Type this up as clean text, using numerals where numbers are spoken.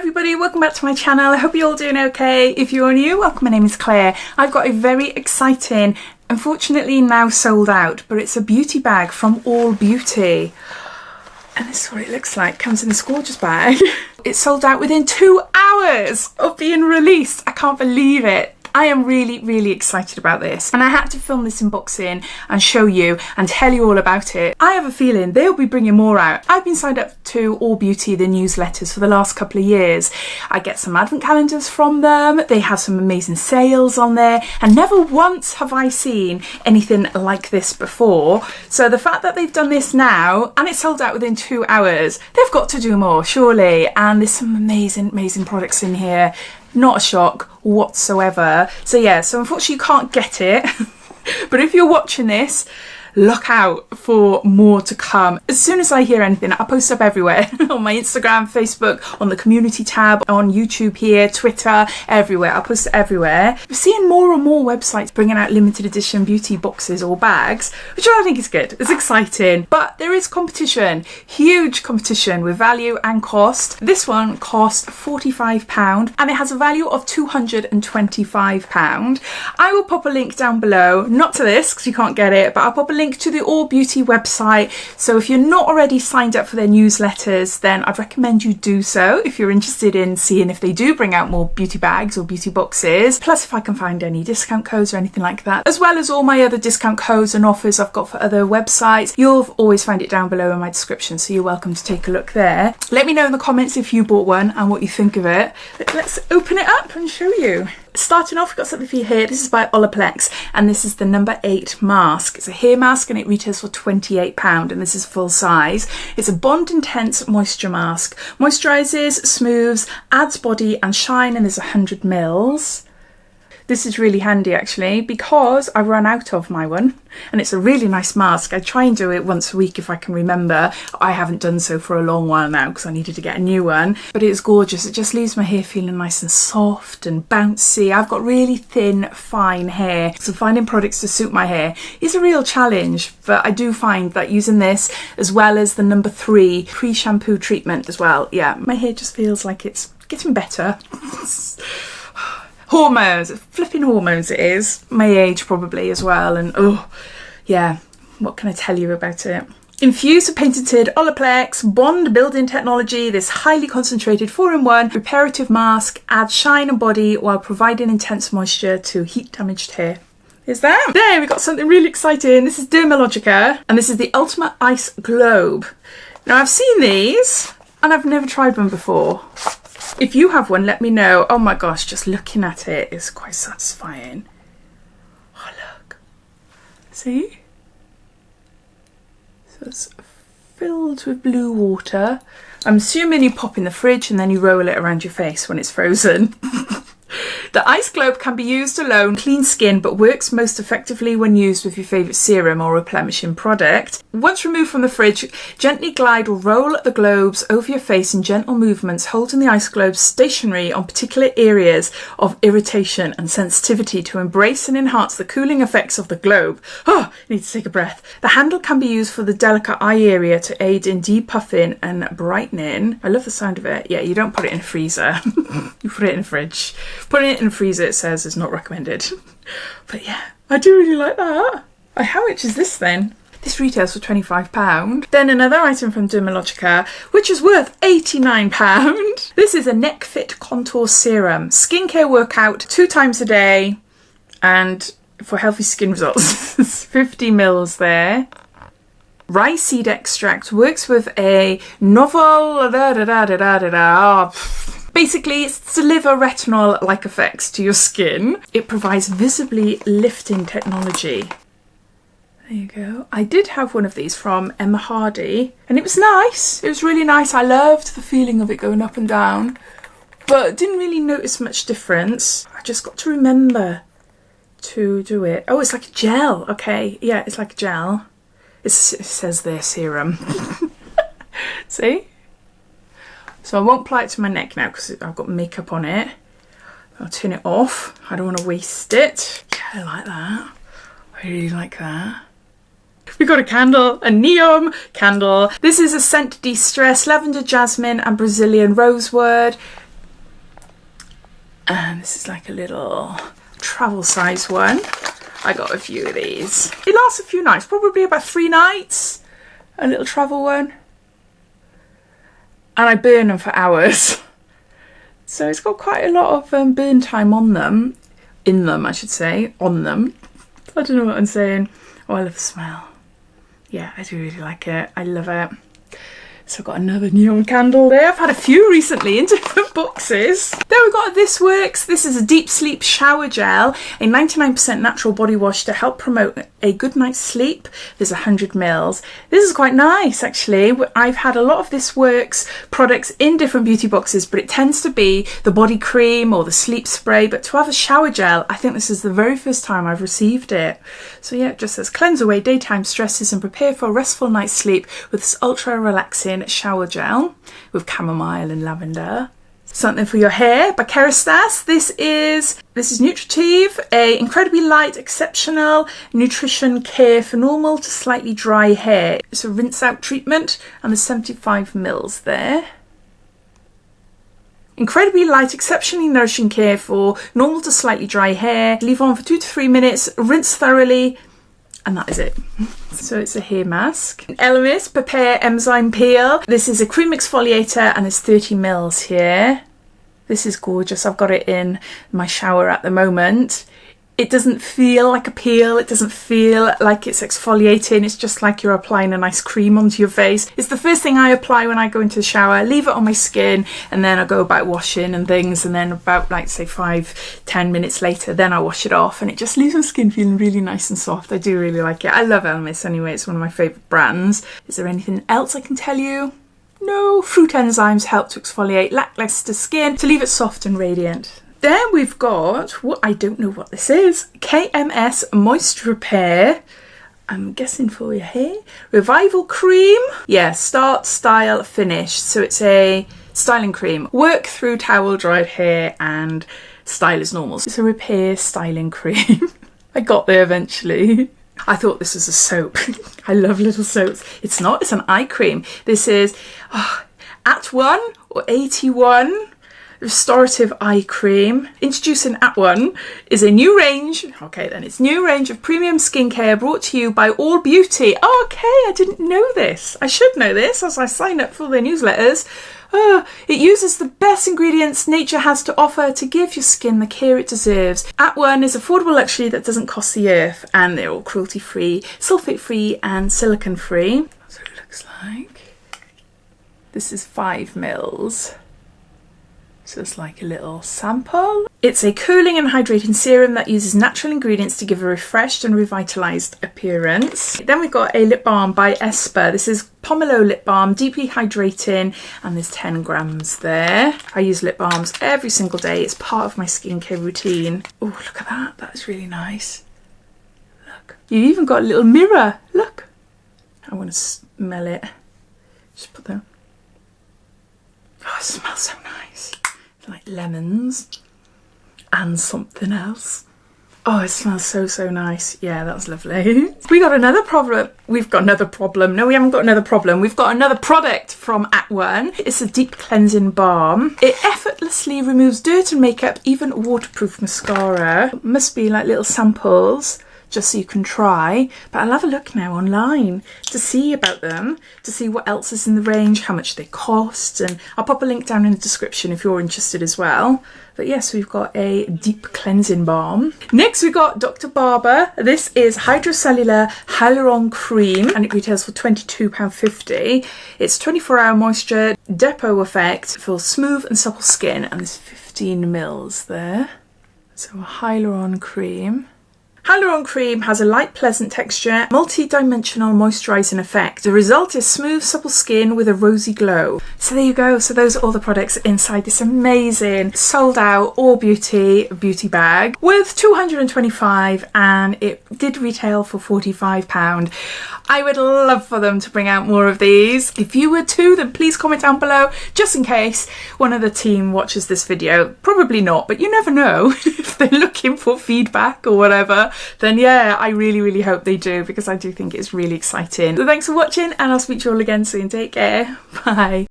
everybody, welcome back to my channel. I hope you're all doing okay. If you're new, welcome. My name is Claire. I've got a very exciting, unfortunately now sold out, but it's a beauty bag from Allbeauty. And this is what it looks like. Comes in this gorgeous bag. It's sold out within 2 hours of being released. I can't believe it. I am really excited about this, and I had to film this unboxing and show you and tell you all about it. I have a feeling they'll be bringing more out. I've been signed up to Allbeauty, the newsletters, for the last couple of years. I get some advent calendars from them. They have some amazing sales on there, and never once have I seen anything like this before. So the fact that they've done this now and it's sold out within 2 hours, they've got to do more, surely. And there's some amazing products in here. Not a shock whatsoever. So yeah, so unfortunately you can't get it. But if you're watching this, look out for more to come. As soon as I hear anything, I'll post up everywhere. On my Instagram, Facebook, on the community tab, on YouTube here, Twitter, everywhere. I'll post it everywhere. We're seeing more and more websites bringing out limited edition beauty boxes or bags, which I think is good. It's exciting. But there is competition, huge competition with value and cost. This one cost £45 and it has a value of £225. I will pop a link down below, not to this because you can't get it, but I'll pop a link to the Allbeauty website. So if you're not already signed up for their newsletters, then I'd recommend you do so if you're interested in seeing if they do bring out more beauty bags or beauty boxes. Plus if I can find any discount codes or anything like that, as well as all my other discount codes and offers I've got for other websites. You'll always find it down below in my description, so you're welcome to take a look there. Let me know in the comments if you bought one and what you think of it. Let's open it up and show you. Starting off, we've got something for you here. This is by OLAPLEX and this is the number 8 mask. It's a hair mask and it retails for £28 and this is full size. It's a Bond Intense Moisture Mask. Moisturises, smooths, adds body and shine, and there's 100 mils. This is really handy actually because I ran out of my one and it's a really nice mask. I try and do it once a week if I can remember. I haven't done so for a long while now because I needed to get a new one, but it's gorgeous. It just leaves my hair feeling nice and soft and bouncy. I've got really thin, fine hair, so finding products to suit my hair is a real challenge, but I do find that using this as well as the number 3 pre-shampoo treatment as well, yeah, my hair just feels like it's getting better. Hormones, flipping hormones it is. My age probably as well, and oh yeah, what can I tell you about it? Infused with patented OLAPLEX bond building technology, this highly concentrated 4-in-1 reparative mask adds shine and body while providing intense moisture to heat damaged hair. Is that? There, we got something really exciting. This is Dermalogica and this is the Ultimate Ice Globe. Now I've seen these and I've never tried one before. If you have one, let me know. Oh my gosh, just looking at it is quite satisfying. Oh look. See? So it's filled with blue water. I'm assuming you pop in the fridge and then you roll it around your face when it's frozen. The ice globe can be used alone, clean skin, but works most effectively when used with your favourite serum or replenishing product. Once removed from the fridge, gently glide or roll the globes over your face in gentle movements, holding the ice globes stationary on particular areas of irritation and sensitivity to embrace and enhance the cooling effects of the globe. Oh, I need to take a breath. The handle can be used for the delicate eye area to aid in depuffing and brightening. I love the sound of it. Yeah, you don't put it in a freezer. You put it in a fridge. Putting it in a freezer, it says, is not recommended. But yeah, I do really like that. How much is this then? This retails for £25. Then another item from Dermalogica, which is worth £89. This is a Neck Fit Contour Serum. Skincare workout 2 times a day and for healthy skin results. 50 mils there. Rice seed extract works with a novel basically, it's to deliver retinol-like effects to your skin. It provides visibly lifting technology. There you go. I did have one of these from Emma Hardy and it was nice. It was really nice. I loved the feeling of it going up and down, but didn't really notice much difference. I just got to remember to do it. Oh, it's like a gel. Okay, yeah, it's like a gel. It says there, serum. See? So I won't apply it to my neck now because I've got makeup on it. I'll turn it off. I don't want to waste it. Yeah, I like that. I really like that. We got a candle, a NEOM candle. This is a scent de-stress, lavender, jasmine and Brazilian rosewood. And this is like a little travel size one. I got a few of these. It lasts a few nights, probably about 3 nights. A little travel one. And I burn them for hours. So it's got quite a lot of burn time on them. In them, I should say. On them. I don't know what I'm saying. Oh, I love the smell. Yeah, I do really like it. I love it. So I've got another neon candle there. I've had a few recently in different boxes. Then we've got thisworks. This is a deep sleep shower gel, a 99% natural body wash to help promote a good night's sleep. There's 100 mils. This is quite nice, actually. I've had a lot of thisworks products in different beauty boxes, but it tends to be the body cream or the sleep spray. But to have a shower gel, I think this is the very first time I've received it. So yeah, it just says cleanse away daytime stresses and prepare for a restful night's sleep with this ultra relaxing shower gel with chamomile and lavender. Something for your hair by Kerastase. This is Nutritive, a incredibly light, exceptional nutrition care for normal to slightly dry hair. It's a rinse out treatment and there's 75 mils there. Incredibly light, exceptionally nourishing care for normal to slightly dry hair. Leave on for 2 to 3 minutes, rinse thoroughly, and that is it. So it's a hair mask. ELEMIS Papaya Enzyme Peel. This is a cream exfoliator and there's 30 mils here. This is gorgeous. I've got it in my shower at the moment. It doesn't feel like a peel. It doesn't feel like it's exfoliating. It's just like you're applying a nice cream onto your face. It's the first thing I apply when I go into the shower. Leave it on my skin and then I go about washing and things, and then about like say 5-10 minutes later then I wash it off and it just leaves my skin feeling really nice and soft. I do really like it. I love ELEMIS anyway. It's one of my favourite brands. Is there anything else I can tell you? No. Fruit enzymes help to exfoliate lackluster skin to leave it soft and radiant. Then we've got, what I don't know what this is, KMS Moisture Repair. I'm guessing for your hair. Revival Cream. Yeah, start, style, finish. So it's a styling cream. Work through towel dried hair and style as normal. It's a repair styling cream. I got there eventually. I thought this was a soap. I love little soaps. It's not, it's an eye cream. This is At One or 81. Restorative eye cream. Introducing At One is a new range. Okay, then it's new range of premium skincare brought to you by Allbeauty. Oh, okay, I didn't know this. I should know this as I sign up for their newsletters. It uses the best ingredients nature has to offer to give your skin the care it deserves. At One is affordable luxury that doesn't cost the earth, and they're all cruelty-free, sulfate-free, and silicone-free. That's what it looks like. This is 5 mils. So it's like a little sample. It's a cooling and hydrating serum that uses natural ingredients to give a refreshed and revitalised appearance. Then we've got a lip balm by ESPA. This is Pomelo lip balm, deeply hydrating, and there's 10 grams there. I use lip balms every single day. It's part of my skincare routine. Oh, look at that. That's really nice. Look. You even got a little mirror. Look. I want to smell it. Just put that. Oh, it smells so nice. Like lemons and something else. Oh, it smells so, so nice. Yeah, that's lovely. We've got another problem. No, we haven't got another problem. We've got another product from At One. It's a deep cleansing balm. It effortlessly removes dirt and makeup, even waterproof mascara. It must be like little samples just so you can try, but I'll have a look now online to see about them, to see what else is in the range, how much they cost, and I'll pop a link down in the description if you're interested as well. But yes, we've got a deep cleansing balm. Next we've got Dr. Barber. This is Hydrocellular Hyaluron Cream and it retails for £22.50. It's 24-hour moisture depot effect for smooth and supple skin, and there's 15 mils there. So a Hyaluron cream. Hyaluron cream has a light, pleasant texture, multi-dimensional moisturising effect. The result is smooth, supple skin with a rosy glow. So there you go. So those are all the products inside this amazing, sold out Allbeauty beauty bag worth £225, and it did retail for £45. I would love for them to bring out more of these. If you would too, then please comment down below, just in case one of the team watches this video. Probably not, but you never know. If they're looking for feedback or whatever, then yeah, I really, really hope they do, because I do think it's really exciting. So thanks for watching, and I'll speak to you all again soon. Take care. Bye.